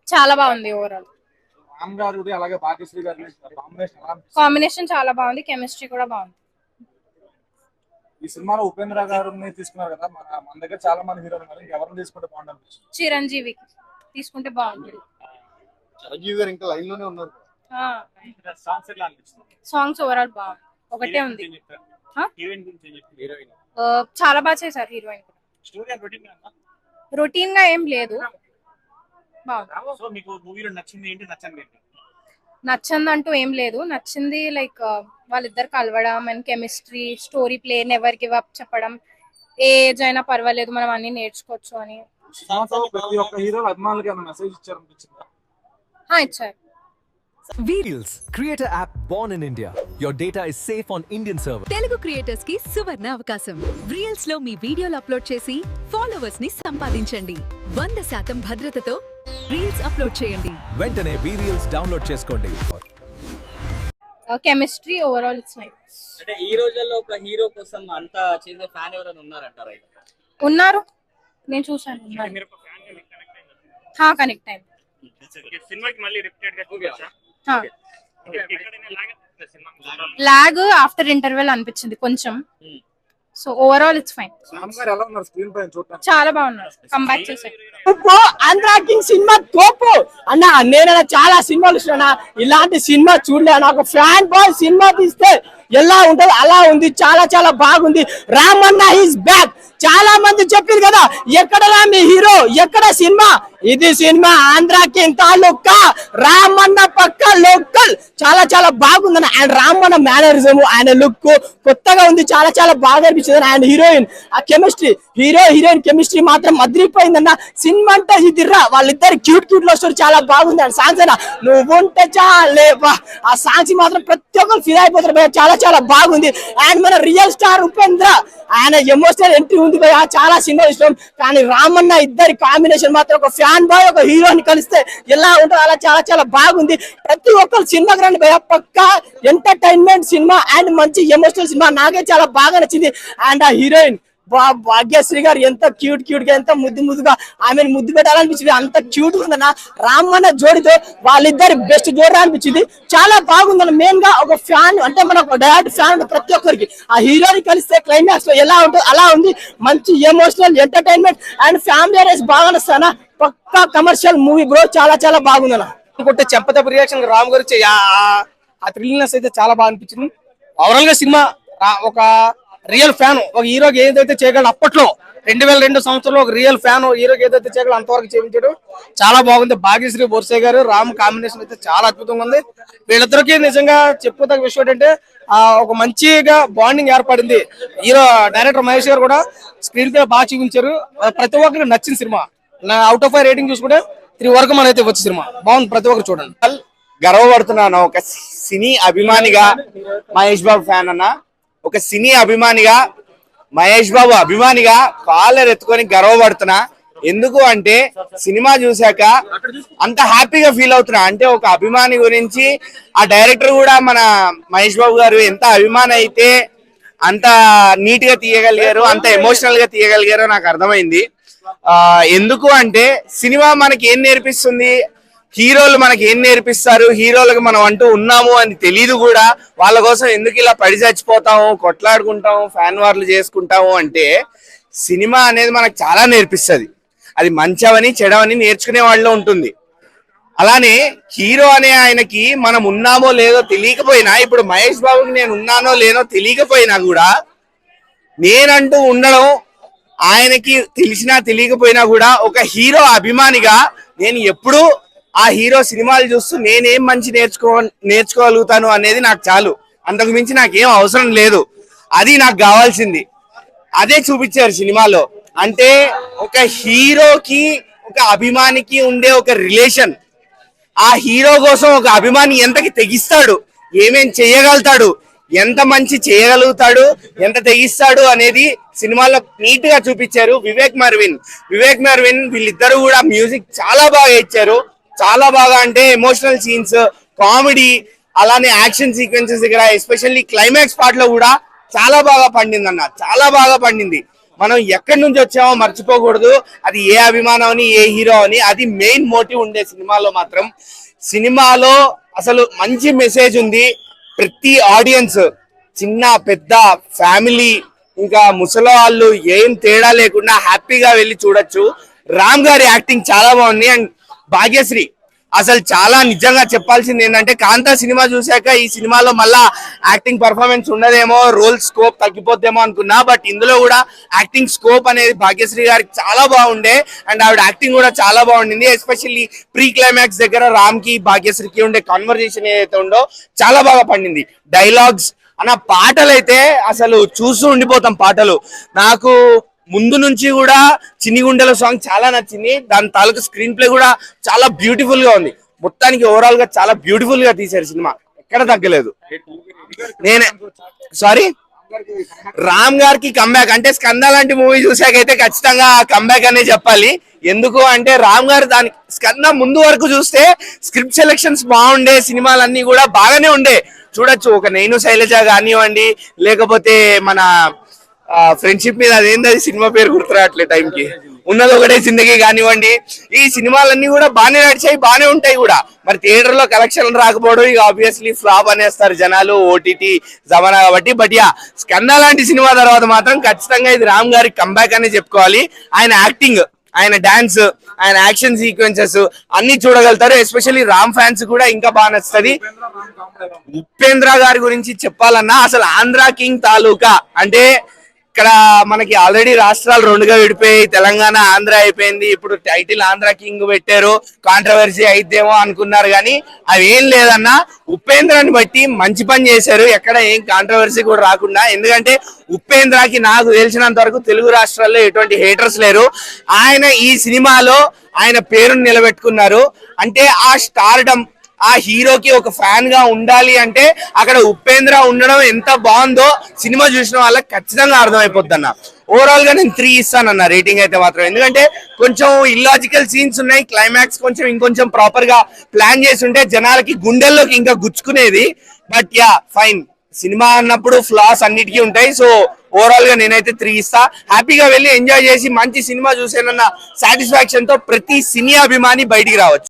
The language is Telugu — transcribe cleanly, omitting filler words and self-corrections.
చాలా బాగుంది ఓవరాల్. రామ్ గారు అలాగే భాగ్యశ్రీ గారి కాంబినేషన్ చాలా బాగుంది, కెమిస్ట్రీ కూడా బాగుంది. ఈ సినిమాలో ఉపేంద్ర గారిని తీసుకున్నారు కదా, మన దగ్గర చాలా మంది హీరోలు ఉన్నారు, ఎవరిని తీసుకుంటే బాగుంటుంది? చిరంజీవి తీసుకుంటే బాగుంటుంది. చిరంజీవి గారు ఇంకా లైన్ లోనే ఉన్నారు. సాంగ్స్ ఓవరాల్ బాగుంది, ఒకటే ఉంది. చాలా బాగా చేశారు హీరోయిన్. రొటీన్ గా ఏం లేదు, నచ్చందంటూ ఏం లేదు. నచ్చింది లైక్ వాళ్ళిద్దరు కలవడం and chemistry, story play, never give up చెప్పడం, ఏ ఏజ్ అయినా పర్వాలేదు మనం అన్ని నేర్చుకోవచ్చు అని. ఇచ్చారు. Reels, creator app born in India. Your data is safe on Indian server. Telugu creators ki suvarna avakasam. Reels lo మీ వీడియోలు అప్లోడ్ చేసి ఫాలోవర్స్ ని సంపాదించండి. 100% భద్రతతో రీల్స్ అప్లోడ్ చేయండి. వెంటనే Reels డౌన్లోడ్ చేసుకోండి. Chemistry overall it's nice. అంటే ఈ రోజుల్లో ఒక హీరో కోసం అంత చేసే ఫ్యాన్ ఎవరైనా ఉన్నారంటారా? ఉన్నారు, నేను చూసాను. కనెక్ట్ అయింది. సినిమాకి మళ్ళీ రిపీటెడ్ గా చూడొచ్చా? లాగ్ ఆఫ్టర్ ఇంటర్వెల్ అనిపించింది కొంచెం. So overall it's fine. చాలా బాగున్నారు, కంబ్యాక్ చేశారు. ఆంధ్రా కింగ్ సినిమా తోపు అన్న. నేను చాలా సినిమాలు చూసినా, ఇలాంటి సినిమా చూడలే. నాకు ఫ్యాన్ బాయ్ సినిమా తీస్తే ఎలా ఉంటది అలా ఉంది, చాలా చాలా బాగుంది. Ramanna is back. చాలా మంది చెప్పారు కదా, ఎక్కడలా మీ హీరో, ఎక్కడ సినిమా? ఇది సినిమా ఆంధ్రా కింగ్ తాలూకా, రామన్న పక్క లోకల్. చాలా చాలా బాగుంది. అండ్ రామన్న మేనరిజం, ఆయన లుక్ కొత్తగా ఉంది, చాలా చాలా బాగా అనిపించింది. అండ్ హీరోయిన్ ఆ కెమిస్ట్రీ, హీరో హీరోయిన్ కెమిస్ట్రీ మాత్రం అదిరిపోయిందన్న. సినిమా అంటే ఇదిర్రా, వాళ్ళిద్దరు క్యూట్ క్యూట్ లో స్టోరీ చాలా బాగుంది. అండ్ సాంగ్స్ అయినా నువ్వు ఉంటే చాలేవా, ఆ సాంగ్స్ మాత్రం ప్రతి ఒక్కరు ఫిదా అయిపోతారు. చాలా చాలా బాగుంది. అండ్ మన రియల్ స్టార్ ఉపేంద్ర, ఆయన ఎమోషనల్ ఎంట్రీ ఉంది భయ. చాలా సినిమాలు ఇష్టం, కానీ రామన్న ఇద్దరి కాంబినేషన్ మాత్రం ఒక ఫ్యాన్ బాయ్ ఒక హీరోని కలిస్తే ఎలా ఉంటుందో అలా చాలా చాలా బాగుంది. ప్రతి ఒక్కరు సినిమాకి రండి భయ, పక్కా ఎంటర్టైన్మెంట్ సినిమా అండ్ మంచి ఎమోషనల్ సినిమా. నాకే చాలా బాగా నచ్చింది. అండ్ ఆ హీరోయిన్ భాగ్యశ్రీ గారు ఎంత క్యూట్ క్యూట్ గా, ఎంత ముద్దు ముద్దుగా ఆమెను ముద్దు పెట్టాలనిపించింది, అంత క్యూట్ ఉందన్న. రామన్న జోడితో వాళ్ళిద్దరి బెస్ట్ జోడి అనిపించింది, చాలా బాగుందన్న. మెయిన్ గా ఒక ఫ్యాన్ అంటే మనకు డైరెక్ట్ ఫ్యాన్ ప్రతి ఒక్కరికి ఆ హీరోని కలిస్తే క్లైమాక్స్ లో ఎలా ఉంటుందో అలా ఉంది. మంచి emotional entertainment and family race బాగా నచ్చుతానా. పక్కా కమర్షియల్ మూవీ బ్రో, చాలా చాలా బాగుందన్న. అనుకుంటే చెప్పదప్ప రియాక్షన్ రామ్ గారు ఆ థ్రిల్నెస్ అయితే చాలా బాగా అనిపించింది. ఓవరాల్ గా సినిమా ఒక రియల్ ఫ్యాన్ ఒక హీరోకి ఏదైతే చేయగలడు, అప్పట్లో 2002 సంవత్సరంలో ఒక రియల్ ఫ్యాన్ హీరోకి ఏదైతే చేయగలడు అంతవరకు చేయించాడు. చాలా బాగుంది. భాగ్యశ్రీ బొర్సే గారు రామ్ కాంబినేషన్ అయితే చాలా అద్భుతంగా ఉంది. వీళ్ళిద్దరికి నిజంగా చెప్పుకోదగ్గ విషయం ఏంటంటే ఒక మంచిగా బాండింగ్ ఏర్పడింది. హీరో డైరెక్టర్ మహేష్ గారు కూడా స్క్రీన్ పే బాగా చూపించారు. ప్రతి ఒక్కరికి నచ్చిన సినిమా. అవుట్ ఆఫ్ 5 రేటింగ్ చూసుకుంటే 3 వరకు మన అయితే వచ్చే సినిమా బాగుంది. ప్రతి ఒక్కరు చూడండి. గర్వపడుతున్నాను ఒక సినీ అభిమానిగా, మహేష్ బాబు ఫ్యాన్ అన్న. ఒక సినీ అభిమానిగా, మహేష్ బాబు అభిమానిగా కాలర్ ఎత్తుకొని గర్వపడుతున్నా. ఎందుకు అంటే సినిమా చూసాక అంత హ్యాపీగా ఫీల్ అవుతున్నా. అంటే ఒక అభిమాని గురించి ఆ డైరెక్టర్ కూడా మన మహేష్ బాబు గారు ఎంత అభిమాని అయితే అంత నీట్ గా తీయగలిగారు, అంత ఎమోషనల్ గా తీయగలిగారో నాకు అర్థమైంది. ఎందుకు అంటే సినిమా మనకి ఏం నేర్పిస్తుంది, హీరోలు మనకి ఏం నేర్పిస్తారు, హీరోలకు మనం అంటూ ఉన్నాము అని తెలియదు కూడా. వాళ్ళ కోసం ఎందుకు ఇలా పడి చచ్చిపోతాము, కొట్లాడుకుంటాము, ఫ్యాన్ వార్లు చేసుకుంటాము అంటే సినిమా అనేది మనకు చాలా నేర్పిస్తుంది. అది మంచవని చెడవని నేర్చుకునే వాళ్ళలో ఉంటుంది. అలానే హీరో అనే ఆయనకి మనం ఉన్నామో లేదో తెలియకపోయినా, ఇప్పుడు మహేష్ బాబుకి నేను ఉన్నానో లేనో తెలియకపోయినా కూడా నేనంటూ ఉండడం ఆయనకి తెలిసినా తెలియకపోయినా కూడా ఒక హీరో అభిమానిగా నేను ఎప్పుడూ ఆ హీరో సినిమాలు చూస్తూ నేనేం మంచి నేర్చుకోగలుగుతాను అనేది నాకు చాలు. అంతకు మించి నాకేం అవసరం లేదు. అది నాకు కావాల్సింది. అదే చూపించారు సినిమాలో. అంటే ఒక హీరోకి ఒక అభిమానికి ఉండే ఒక రిలేషన్, ఆ హీరో కోసం ఒక అభిమాని ఎంతకి తెగిస్తాడు, ఏమేం చేయగలుగుతాడు, ఎంత మంచి చేయగలుగుతాడు, ఎంత తెగిస్తాడు అనేది సినిమాలో నీట్ గా చూపించారు. వివేక్ మర్విన్ వీళ్ళిద్దరు కూడా మ్యూజిక్ చాలా బాగా ఇచ్చారు. చాలా బాగా అంటే ఎమోషనల్ సీన్స్, కామెడీ, అలానే యాక్షన్ సీక్వెన్సెస్ దగ్గర ఎస్పెషల్లీ క్లైమాక్స్ పార్ట్ లో కూడా చాలా బాగా పండింది అన్న. చాలా బాగా పండింది. మనం ఎక్కడి నుంచి వచ్చామో మర్చిపోకూడదు. అది ఏ అభిమానం అని, ఏ హీరో అని, అది మెయిన్ మోటివ్ ఉండే సినిమాలో మాత్రం. సినిమాలో అసలు మంచి మెసేజ్ ఉంది. ప్రతి ఆడియన్స్, చిన్న పెద్ద ఫ్యామిలీ ఇంకా ముసలి వాళ్ళు ఏం తేడా లేకుండా హ్యాపీగా వెళ్ళి చూడొచ్చు. రామ్ గారి యాక్టింగ్ చాలా బాగుంది. అండ్ భాగ్యశ్రీ అసలు చాలా నిజంగా చెప్పాల్సింది ఏంటంటే, కాంతా సినిమా చూశాక ఈ సినిమాలో మళ్ళా యాక్టింగ్ పర్ఫార్మెన్స్ ఉండదేమో, రోల్ స్కోప్ తగ్గిపోద్దేమో అనుకున్నా. బట్ ఇందులో కూడా యాక్టింగ్ స్కోప్ అనేది భాగ్యశ్రీ గారికి చాలా బాగుండే. అండ్ ఆవిడ యాక్టింగ్ కూడా చాలా బాగుండింది. ఎస్పెషల్లీ ప్రీ క్లైమాక్స్ దగ్గర రామ్ కి భాగ్యశ్రీకి ఉండే కాన్వర్జేషన్ ఏదైతే ఉందో చాలా బాగా పండింది. డైలాగ్స్ అన్న పాటలు అయితే అసలు చూస్తూ ఉండిపోతాం. పాటలు నాకు ముందు నుంచి కూడా చిన్ని గుండెల సాంగ్ చాలా నచ్చింది. దాని తాలూకు స్క్రీన్ ప్లే కూడా చాలా బ్యూటిఫుల్ గా ఉంది. మొత్తానికి ఓవరాల్ గా చాలా బ్యూటిఫుల్ గా తీశారు సినిమా, ఎక్కడ తగ్గలేదు. నేనే సారీ రామ్ గారికి కంబ్యాక్ అంటే స్కంద లాంటి మూవీ చూసాకైతే ఖచ్చితంగా కంబ్యాక్ అనే చెప్పాలి. ఎందుకు అంటే రామ్ గారు దాని స్కంద ముందు వరకు చూస్తే స్క్రిప్ట్ సెలెక్షన్స్ బాగుండే, సినిమాలన్నీ కూడా బాగానే ఉండే, చూడొచ్చు. ఒక నేను శైలజ కానివ్వండి, లేకపోతే మన ఫ్రెండ్షిప్ మీద అదేంది సినిమా పేరు గుర్తురాట్లే టైంకి, ఉన్నది ఒకటే జిందగీ కానివ్వండి, ఈ సినిమాలన్నీ కూడా బాగానే నడిచాయి, బాగానే ఉంటాయి కూడా. మరి థియేటర్ లో కలెక్షన్ రాకపోవడం ఇక ఆబ్వియస్లీ ఫ్లాప్ అనేస్తారు జనాలు, ఓటీటీ జమానా కాబట్టి. బట్ యా, స్కంద లాంటి సినిమా తర్వాత మాత్రం ఖచ్చితంగా ఇది రామ్ గారి కంబ్యాక్ అనే చెప్పుకోవాలి. ఆయన యాక్టింగ్, ఆయన డాన్స్, ఆయన యాక్షన్ సీక్వెన్సెస్ అన్ని చూడగలుగుతారు. ఎస్పెషల్లీ రామ్ ఫ్యాన్స్ కూడా ఇంకా బాగా నచ్చుతుంది. ఉపేంద్ర గారి గురించి చెప్పాలన్నా అసలు ఆంధ్ర కింగ్ తాలూకా అంటే, ఇక్కడ మనకి ఆల్రెడీ రాష్ట్రాలు రెండుగా విడిపోయి తెలంగాణ ఆంధ్ర అయిపోయింది. ఇప్పుడు టైటిల్ ఆంధ్ర కింగ్ పెట్టారు, కాంట్రవర్సీ అయితేమో అనుకున్నారు, కానీ అవి ఏం లేదన్నా. ఉపేంద్రని బట్టి మంచి పని చేశారు, ఎక్కడ ఏం కాంట్రవర్సీ కూడా రాకుండా. ఎందుకంటే ఉపేంద్రకి నాకు తెలిసినంత వరకు తెలుగు రాష్ట్రాల్లో ఎటువంటి హేటర్స్ లేరు. ఆయన ఈ సినిమాలో ఆయన పేరుని నిలబెట్టుకున్నారు. అంటే ఆ స్టార్డమ్, ఆ హీరోకి ఒక ఫ్యాన్ గా ఉండాలి అంటే అక్కడ ఉపేంద్ర ఉండడం ఎంత బాగుందో సినిమా చూసిన వాళ్ళకి ఖచ్చితంగా అర్థమైపోద్ది అన్న. ఓవరాల్ గా నేను 3 ఇస్తానన్న రేటింగ్ అయితే మాత్రం. ఎందుకంటే కొంచెం ఇల్లాజికల్ సీన్స్ ఉన్నాయి, క్లైమాక్స్ కొంచెం ఇంకొంచెం ప్రాపర్ గా ప్లాన్ చేసి ఉంటే జనాలకి గుండెల్లోకి ఇంకా గుచ్చుకునేది. But ya, fine. సినిమా అన్నప్పుడు ఫ్లాస్ అన్నిటికీ ఉంటాయి. సో ఓవరాల్ గా నేనైతే 3 ఇస్తా. హ్యాపీగా వెళ్ళి ఎంజాయ్ చేసి మంచి సినిమా చూసేనన్న సాటిస్ఫాక్షన్ తో ప్రతి సినీ అభిమాని బయటికి రావచ్చు.